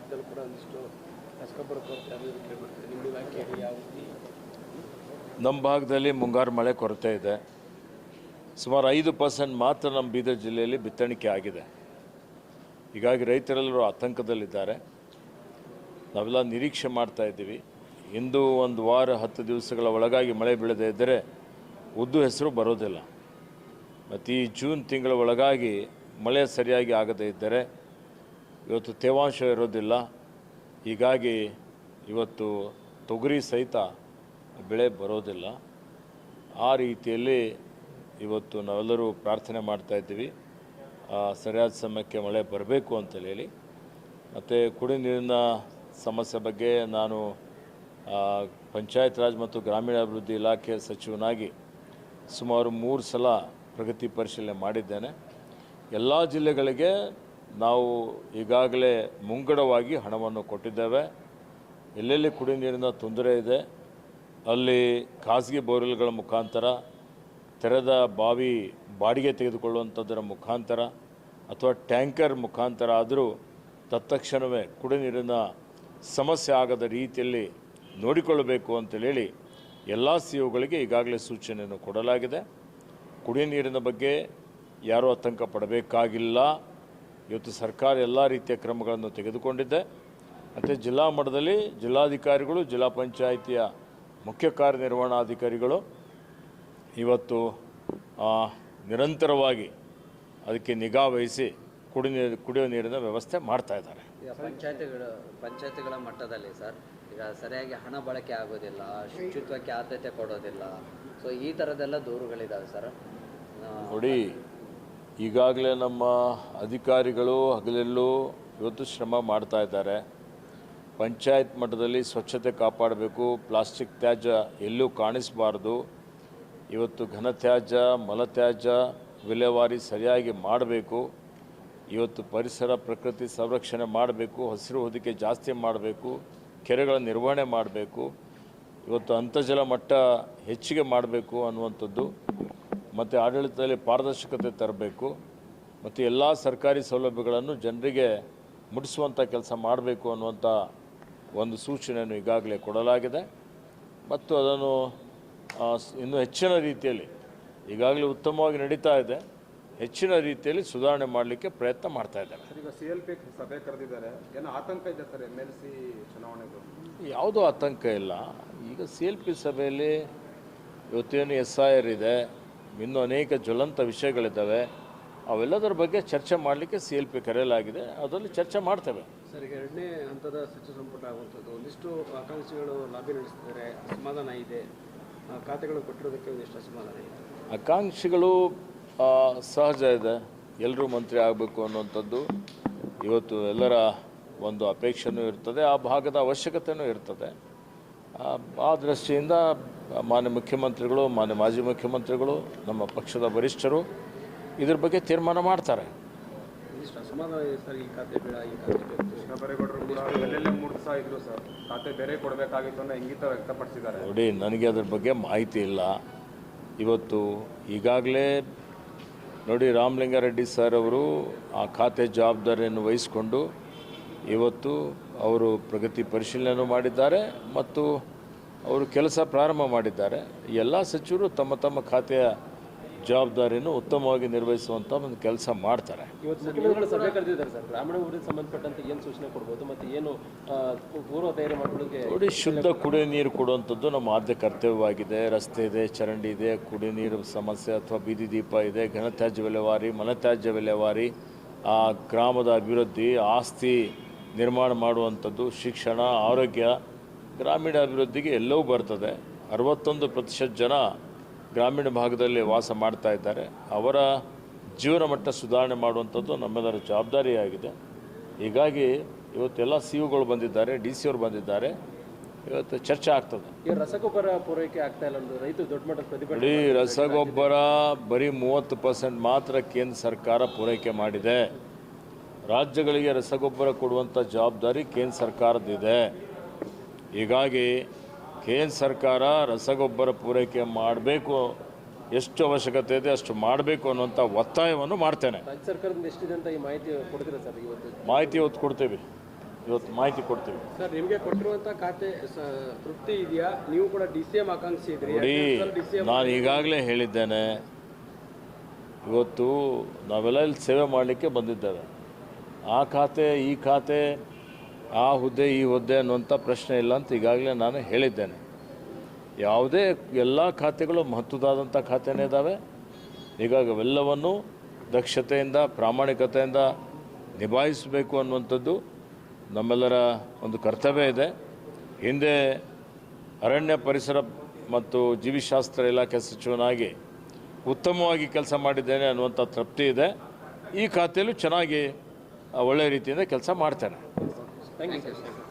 ಭಾಗದಲ್ಲಿ ಕೂಡ ಒಂದಿಷ್ಟು ರಸಗೊಬ್ಬರ ಕೊರತೆ ಅದು ಕೇಳ್ಬರ್ತದೆ. ನಿಮ್ಮ ಇಲಾಖೆಯಲ್ಲಿ ಯಾವ ರೀತಿ? ನಮ್ಮ ಭಾಗದಲ್ಲಿ ಮುಂಗಾರು ಮಳೆ ಕೊರತೆ ಇದೆ. ಸುಮಾರು 5% ಮಾತ್ರ ನಮ್ಮ ಬೀದರ್ ಜಿಲ್ಲೆಯಲ್ಲಿ ಬಿತ್ತಣಿಕೆ ಆಗಿದೆ. ಹೀಗಾಗಿ ರೈತರೆಲ್ಲರೂ ಆತಂಕದಲ್ಲಿದ್ದಾರೆ. ನಾವೆಲ್ಲ ನಿರೀಕ್ಷೆ ಮಾಡ್ತಾ ಇದ್ದೀವಿ. ಇಂದು ಒಂದು ವಾರ 10 ದಿವಸಗಳ ಒಳಗಾಗಿ ಮಳೆ ಬೀಳದೇ ಇದ್ದರೆ ಉದ್ದು ಹೆಸರು ಬರೋದಿಲ್ಲ. ಮತ್ತು ಈ ಜೂನ್ ತಿಂಗಳ ಒಳಗಾಗಿ ಮಳೆ ಸರಿಯಾಗಿ ಆಗದೇ ಇದ್ದರೆ ಇವತ್ತು ತೇವಾಂಶ ಇರೋದಿಲ್ಲ. ಹೀಗಾಗಿ ಇವತ್ತು ತೊಗರಿ ಸಹಿತ ಬೆಳೆ ಬರೋದಿಲ್ಲ. ಆ ರೀತಿಯಲ್ಲಿ ಇವತ್ತು ನಾವೆಲ್ಲರೂ ಪ್ರಾರ್ಥನೆ ಮಾಡ್ತಾ ಇದ್ದೀವಿ, ಸರಿಯಾದ ಸಮಯಕ್ಕೆ ಮಳೆ ಬರಬೇಕು ಅಂತೇಳಿ. ಮತ್ತು ಕುಡಿ ನೀರಿನ ಸಮಸ್ಯೆ ಬಗ್ಗೆ ನಾನು ಪಂಚಾಯತ್ ರಾಜ್ ಮತ್ತು ಗ್ರಾಮೀಣಾಭಿವೃದ್ಧಿ ಇಲಾಖೆ ಸಚಿವನಾಗಿ ಸುಮಾರು 3 ಸಲ ಪ್ರಗತಿ ಪರಿಶೀಲನೆ ಮಾಡಿದ್ದೇನೆ. ಎಲ್ಲ ಜಿಲ್ಲೆಗಳಿಗೆ ನಾವು ಈಗಾಗಲೇ ಮುಂಗಡವಾಗಿ ಹಣವನ್ನು ಕೊಟ್ಟಿದ್ದೇವೆ. ಎಲ್ಲೆಲ್ಲಿ ಕುಡಿ ನೀರಿನ ತೊಂದರೆ ಇದೆ ಅಲ್ಲಿ ಖಾಸಗಿ ಬೋರ್ವೆಲ್ಗಳ ಮುಖಾಂತರ, ತೆರೆದ ಬಾವಿ ಬಾಡಿಗೆ ತೆಗೆದುಕೊಳ್ಳುವಂಥದ್ದರ ಮುಖಾಂತರ ಅಥವಾ ಟ್ಯಾಂಕರ್ ಮುಖಾಂತರ ಆದರೂ ತತ್ಕ್ಷಣವೇ ಕುಡಿ ನೀರಿನ ಸಮಸ್ಯೆ ಆಗದ ರೀತಿಯಲ್ಲಿ ನೋಡಿಕೊಳ್ಳಬೇಕು ಅಂತೇಳಿ ಎಲ್ಲ ಸಿಒಗಳಿಗೆ ಈಗಾಗಲೇ ಸೂಚನೆಯನ್ನು ಕೊಡಲಾಗಿದೆ. ಕುಡಿಯ ನೀರಿನ ಬಗ್ಗೆ ಯಾರೂ ಆತಂಕ ಪಡಬೇಕಾಗಿಲ್ಲ. ಇವತ್ತು ಸರ್ಕಾರ ಎಲ್ಲ ರೀತಿಯ ಕ್ರಮಗಳನ್ನು ತೆಗೆದುಕೊಂಡಿದೆ. ಮತ್ತು ಜಿಲ್ಲಾ ಮಟ್ಟದಲ್ಲಿ ಜಿಲ್ಲಾಧಿಕಾರಿಗಳು, ಜಿಲ್ಲಾ ಪಂಚಾಯಿತಿಯ ಮುಖ್ಯ ಕಾರ್ಯನಿರ್ವಹಣಾಧಿಕಾರಿಗಳು ಇವತ್ತು ನಿರಂತರವಾಗಿ ಅದಕ್ಕೆ ನಿಗಾ ವಹಿಸಿ ಕುಡಿಯೋ ನೀರಿನ ವ್ಯವಸ್ಥೆ ಮಾಡ್ತಾ ಇದ್ದಾರೆ. ಈಗ ಪಂಚಾಯತಿಗಳ ಮಟ್ಟದಲ್ಲಿ ಸರ್, ಈಗ ಸರಿಯಾಗಿ ಹಣ ಬಳಕೆ ಆಗೋದಿಲ್ಲ, ಶುಚಿತ್ವಕ್ಕೆ ಆದ್ಯತೆ ಕೊಡೋದಿಲ್ಲ, ಸೊ ಈ ಥರದ್ದೆಲ್ಲ ದೂರುಗಳಿದ್ದಾವೆ ಸರ್. ನೋಡಿ, ಈಗಾಗಲೇ ನಮ್ಮ ಅಧಿಕಾರಿಗಳು ಹಗಲೆಲ್ಲೂ ಇವತ್ತು ಶ್ರಮ ಮಾಡ್ತಾ ಇದ್ದಾರೆ. ಪಂಚಾಯತ್ ಮಟ್ಟದಲ್ಲಿ ಸ್ವಚ್ಛತೆ ಕಾಪಾಡಬೇಕು, ಪ್ಲಾಸ್ಟಿಕ್ ತ್ಯಾಜ್ಯ ಎಲ್ಲೂ ಕಾಣಿಸಬಾರ್ದು. ಇವತ್ತು ಘನತ್ಯಾಜ್ಯ, ಮಲತ್ಯಾಜ್ಯ ವಿಲೇವಾರಿ ಸರಿಯಾಗಿ ಮಾಡಬೇಕು. ಇವತ್ತು ಪರಿಸರ ಪ್ರಕೃತಿ ಸಂರಕ್ಷಣೆ ಮಾಡಬೇಕು, ಹಸಿರು ಹೊದಿಕೆ ಜಾಸ್ತಿ ಮಾಡಬೇಕು, ಕೆರೆಗಳ ನಿರ್ವಹಣೆ ಮಾಡಬೇಕು, ಇವತ್ತು ಅಂತರ್ಜಲ ಮಟ್ಟ ಹೆಚ್ಚಿಗೆ ಮಾಡಬೇಕು ಅನ್ನುವಂಥದ್ದು, ಮತ್ತು ಆಡಳಿತದಲ್ಲಿ ಪಾರದರ್ಶಕತೆ ತರಬೇಕು, ಮತ್ತು ಎಲ್ಲ ಸರ್ಕಾರಿ ಸೌಲಭ್ಯಗಳನ್ನು ಜನರಿಗೆ ಮುಟ್ಟಿಸುವಂಥ ಕೆಲಸ ಮಾಡಬೇಕು ಅನ್ನುವಂಥ ಒಂದು ಸೂಚನೆಯನ್ನು ಈಗಾಗಲೇ ಕೊಡಲಾಗಿದೆ. ಮತ್ತು ಅದನ್ನು ಇನ್ನೂ ಹೆಚ್ಚಿನ ರೀತಿಯಲ್ಲಿ ಈಗಾಗಲೇ ಉತ್ತಮವಾಗಿ ನಡೀತಾ ಇದೆ, ಹೆಚ್ಚಿನ ರೀತಿಯಲ್ಲಿ ಸುಧಾರಣೆ ಮಾಡಲಿಕ್ಕೆ ಪ್ರಯತ್ನ ಮಾಡ್ತಾ ಇದ್ದಾರೆ. ಈಗ CLP ಸಭೆ ಕರೆದಿದ್ದಾರೆ, ಏನೋ ಆತಂಕ ಇದೆ ಸರ್ MLC ಚುನಾವಣೆಗೂ? ಯಾವುದೂ ಆತಂಕ ಇಲ್ಲ. ಈಗ CLP ಸಭೆಯಲ್ಲಿ ಇವತ್ತೇನು SIR ಇದೆ, ಇನ್ನೂ ಅನೇಕ ಜ್ವಲಂತ ವಿಷಯಗಳಿದ್ದಾವೆ. ಅವೆಲ್ಲದರ ಬಗ್ಗೆ ಚರ್ಚೆ ಮಾಡಲಿಕ್ಕೆ CLP ಕರೆಯಲಾಗಿದೆ, ಅದರಲ್ಲಿ ಚರ್ಚೆ ಮಾಡ್ತೇವೆ. ಸರ್, ಈಗ 2ನೇ ಹಂತದ ಸಚಿವ ಸಂಪುಟ ಆಗುವಂಥದ್ದು, ಒಂದಿಷ್ಟು ಆಕಾಂಕ್ಷಿಗಳು ಲಾಬಿ ನಡೆಸ್ತಿದ್ದಾರೆ, ಅಸಮಾಧಾನ ಇದೆ, ಖಾತೆಗಳು ಕೊಟ್ಟಿರೋದಕ್ಕೆ ಒಂದಿಷ್ಟು ಅಸಮಾಧಾನ ಇದೆ. ಆಕಾಂಕ್ಷಿಗಳು ಸಹಜ ಇದೆ, ಎಲ್ಲರೂ ಮಂತ್ರಿ ಆಗಬೇಕು ಅನ್ನುವಂಥದ್ದು ಇವತ್ತು ಎಲ್ಲರ ಒಂದು ಅಪೇಕ್ಷೆನೂ ಇರ್ತದೆ, ಆ ಭಾಗದ ಅವಶ್ಯಕತೆಯೂ ಇರ್ತದೆ. ಆ ದೃಷ್ಟಿಯಿಂದ ಮಾನ್ಯ ಮುಖ್ಯಮಂತ್ರಿಗಳು, ಮಾನ್ಯ ಮಾಜಿ ಮುಖ್ಯಮಂತ್ರಿಗಳು, ನಮ್ಮ ಪಕ್ಷದ ವರಿಷ್ಠರು ಇದ್ರ ಬಗ್ಗೆ ತೀರ್ಮಾನ ಮಾಡ್ತಾರೆ. ಒಂದಿಷ್ಟು ಅಸಮಾಧಾನ ಇದೆ ಸರ್, ಈ ಖಾತೆ ಬೇಡ, ಈ ಖಾತೆ ಬೇಕು. ಕೃಷ್ಣಬೈರೇಗೌಡರು ಕೂಡ ಎಲ್ಲೆಲ್ಲೇ 3 ದಿವಸ ಇದ್ರು ಸರ್, ಖಾತೆ ಬೇರೆ ಕೊಡಬೇಕಾಗಿತ್ತು ಅನ್ನೋ ಇಂಗಿತ ವ್ಯಕ್ತಪಡಿಸಿದ್ದಾರೆ. ನೋಡಿ, ನನಗೆ ಅದ್ರ ಬಗ್ಗೆ ಮಾಹಿತಿ ಇಲ್ಲ. ಇವತ್ತು ಈಗಾಗಲೇ ನೋಡಿ, ರಾಮಲಿಂಗಾರೆಡ್ಡಿ ಸರ್ ಅವರು ಆ ಖಾತೆ ಜವಾಬ್ದಾರಿಯನ್ನು ವಹಿಸಿಕೊಂಡು ಇವತ್ತು ಅವರು ಪ್ರಗತಿ ಪರಿಶೀಲನೆಯನ್ನು ಮಾಡಿದ್ದಾರೆ ಮತ್ತು ಅವರು ಕೆಲಸ ಪ್ರಾರಂಭ ಮಾಡಿದ್ದಾರೆ. ಎಲ್ಲ ಸಚಿವರು ತಮ್ಮ ತಮ್ಮ ಖಾತೆಯ ಜವಾಬ್ದಾರಿಯನ್ನು ಉತ್ತಮವಾಗಿ ನಿರ್ವಹಿಸುವಂಥ ಒಂದು ಕೆಲಸ ಮಾಡ್ತಾರೆ. ಇವತ್ತು ಸಭೆ ಕರೆದಿದ್ದಾರೆ ಸರ್, ಗ್ರಾಮೀಣಾಭಿವೃದ್ಧಿಗೆ ಸಂಬಂಧಪಟ್ಟಂತೆ ಏನು ಸೂಚನೆ ಕೊಡ್ಬೋದು ಮತ್ತು ಏನು ಪೂರ್ವ ತಯಾರಿ ಮಾಡೋದಕ್ಕೆ? ನೋಡಿ, ಶುದ್ಧ ಕುಡಿಯೋ ನೀರು ಕೊಡುವಂಥದ್ದು ನಮ್ಮ ಆದ್ಯ ಕರ್ತವ್ಯವಾಗಿದೆ. ರಸ್ತೆ ಇದೆ, ಚರಂಡಿ ಇದೆ, ಕುಡಿಯೋ ನೀರು ಸಮಸ್ಯೆ ಅಥವಾ ಬೀದಿ ದೀಪ ಇದೆ, ಘನತ್ಯಾಜ್ಯ ವಿಲೇವಾರಿ, ಮಲತ್ಯಾಜ್ಯ ವಿಲೇವಾರಿ, ಆ ಗ್ರಾಮದ ಅಭಿವೃದ್ಧಿ, ಆಸ್ತಿ ನಿರ್ಮಾಣ ಮಾಡುವಂಥದ್ದು, ಶಿಕ್ಷಣ, ಆರೋಗ್ಯ, ಗ್ರಾಮೀಣ ಅಭಿವೃದ್ಧಿಗೆ ಎಲ್ಲವೂ ಬರ್ತದೆ. 61% ಜನ ಗ್ರಾಮೀಣ ಭಾಗದಲ್ಲಿ ವಾಸ ಮಾಡ್ತಾ ಇದ್ದಾರೆ. ಅವರ ಜೀವನ ಮಟ್ಟ ಸುಧಾರಣೆ ಮಾಡುವಂಥದ್ದು ನಮ್ಮೆಲ್ಲರ ಜವಾಬ್ದಾರಿಯಾಗಿದೆ. ಹೀಗಾಗಿ ಇವತ್ತೆಲ್ಲ COಗಳು ಬಂದಿದ್ದಾರೆ, DC ಅವರು ಬಂದಿದ್ದಾರೆ, ಇವತ್ತು ಚರ್ಚೆ ಆಗ್ತದೆ. ಈ ರಸಗೊಬ್ಬರ ಪೂರೈಕೆ ಆಗ್ತಾ ಇಲ್ಲ ಅಂದ್ರೆ ರೈತರು ದೊಡ್ಡ ಮಟ್ಟದ ಪ್ರತಿಭಟನೆ. ನೋಡಿ, ರಸಗೊಬ್ಬರ ಬರೀ 30% ಮಾತ್ರ ಕೇಂದ್ರ ಸರ್ಕಾರ ಪೂರೈಕೆ ಮಾಡಿದೆ. ರಾಜ್ಯಗಳಿಗೆ ರಸಗೊಬ್ಬರ ಕೊಡುವಂಥ ಜವಾಬ್ದಾರಿ ಕೇಂದ್ರ ಸರ್ಕಾರದಿದೆ. ಹೀಗಾಗಿ ಕೇಂದ್ರ ಸರ್ಕಾರ ರಸಗೊಬ್ಬರ ಪೂರೈಕೆ ಮಾಡಬೇಕು, ಎಷ್ಟು ಅವಶ್ಯಕತೆ ಇದೆ ಅಷ್ಟು ಮಾಡಬೇಕು ಅನ್ನುವಂಥ ಒತ್ತಾಯವನ್ನು ಮಾಡ್ತೇನೆ. ರಾಜ್ಯ ಸರ್ಕಾರದಿಂದ ಎಷ್ಟಿದೆ ಅಂತ ಈ ಮಾಹಿತಿ ಕೊಡ್ತೀರಾ ಸರ್? ಇವತ್ತು ಮಾಹಿತಿ ಇವತ್ತು ಕೊಡ್ತೀವಿ. ಇವತ್ತು ಮಾಹಿತಿ ಕೊಡ್ತೀವಿ. ಸರ್ ನಿಮಗೆ ಕೊಟ್ಟಿರುವಂಥ ಖಾತೆ ತೃಪ್ತಿ ಇದೆಯಾ? ನೀವು ಕೂಡ DCM ಆಕಾಂಕ್ಷಿ ಇದ್ರಿ. ನೋಡಿ, ನಾನು ಈಗಾಗಲೇ ಹೇಳಿದ್ದೇನೆ, ಇವತ್ತು ನಾವೆಲ್ಲ ಇಲ್ಲಿ ಸೇವೆ ಮಾಡಲಿಕ್ಕೆ ಬಂದಿದ್ದೇವೆ. ಆ ಖಾತೆ ಈ ಖಾತೆ, ಆ ಹುದ್ದೆ ಈ ಹುದ್ದೆ ಅನ್ನುವಂಥ ಪ್ರಶ್ನೆ ಇಲ್ಲ ಅಂತ ಈಗಾಗಲೇ ನಾನು ಹೇಳಿದ್ದೇನೆ. ಯಾವುದೇ ಎಲ್ಲ ಖಾತೆಗಳು ಮಹತ್ವದಾದಂಥ ಖಾತೆನೇ ಇದ್ದಾವೆ. ಹೀಗಾಗಿ ಅವೆಲ್ಲವನ್ನು ದಕ್ಷತೆಯಿಂದ ಪ್ರಾಮಾಣಿಕತೆಯಿಂದ ನಿಭಾಯಿಸಬೇಕು ಅನ್ನುವಂಥದ್ದು ನಮ್ಮೆಲ್ಲರ ಒಂದು ಕರ್ತವ್ಯ ಇದೆ. ಹಿಂದೆ ಅರಣ್ಯ ಪರಿಸರ ಮತ್ತು ಜೀವಿಶಾಸ್ತ್ರ ಇಲಾಖೆ ಸಚಿವನಾಗಿ ಉತ್ತಮವಾಗಿ ಕೆಲಸ ಮಾಡಿದ್ದೇನೆ ಅನ್ನುವಂಥ ತೃಪ್ತಿ ಇದೆ. ಈ ಖಾತೆಯಲ್ಲೂ ಚೆನ್ನಾಗಿ ಒಳ್ಳೆಯ ರೀತಿಯಿಂದ ಕೆಲಸ ಮಾಡ್ತೇನೆ. Thank you sir.